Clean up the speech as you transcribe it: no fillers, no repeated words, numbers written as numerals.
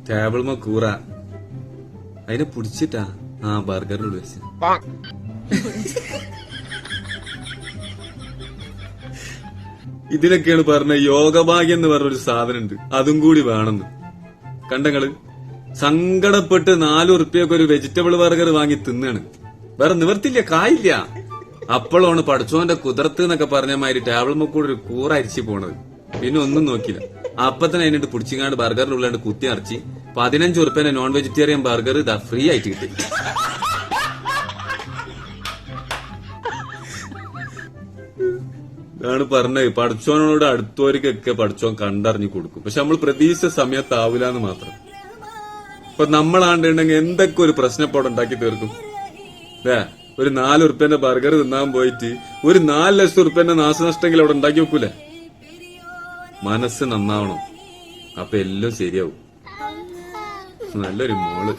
ടേബിൾമ കൂറ അതിനെ പിടിച്ചിട്ടാ ബർഗറിനോട് വെച്ച് ഇതിനൊക്കെയാണ് പറഞ്ഞ യോഗഭാഗ്യം എന്ന് പറഞ്ഞൊരു സാധനം ഉണ്ട്, അതും കൂടി വേണമെന്ന്. കണ്ടങ്ങള് സങ്കടപ്പെട്ട് 4 ഉറുപ്പ്യൊക്കെ ഒരു വെജിറ്റബിൾ ബർഗർ വാങ്ങി തിന്നാണ്. വേറെ നിവർത്തില്ല, കായില്ല. അപ്പോഴാണ് പടച്ചോന്റെ കുതിർത്ത് എന്നൊക്കെ പറഞ്ഞ മാതിരി ടേബിൾ മക്കൂടെ ഒരു കൂറ അരിച്ചു പോണത്. പിന്നെ ഒന്നും നോക്കില്ല, അപ്പത്തന്നെ അതിനിട്ട് പിടിച്ചിങ്ങാണ്ട് ബർഗറിന്റെ ഉള്ളിലാണ്ട് കുത്തി അരച്ച് 15 ഉറുപ്പ്യന്റെ നോൺ വെജിറ്റേറിയൻ ബർഗർ ഇതാ ഫ്രീ ആയിട്ട് കിട്ടി. ഇതാണ് പറഞ്ഞത്, പടച്ചോനോട് അടുത്തവർക്കൊക്കെ പടച്ചോൻ കണ്ടറിഞ്ഞു കൊടുക്കും. പക്ഷെ നമ്മൾ പ്രതീക്ഷിച്ച സമയത്താവൂലെന്ന് മാത്രം. ഇപ്പൊ നമ്മളാണ്ടുണ്ടെങ്കിൽ എന്തൊക്കെ ഒരു പ്രശ്നപ്പോടെ ഉണ്ടാക്കി തീർക്കും. ഒരു 4 ഉറുപ്പ്യന്റെ ബർഗർ തിന്നാൻ പോയിട്ട് ഒരു 4 ലക്ഷം ഉറുപ്പ്യന്റെ നാശനഷ്ടമെങ്കിൽ അവിടെ ഉണ്ടാക്കി വെക്കൂലേ. മനസ്സ് നന്നാവണം, അപ്പൊ എല്ലാം ശരിയാവും. നല്ലൊരു മോള്.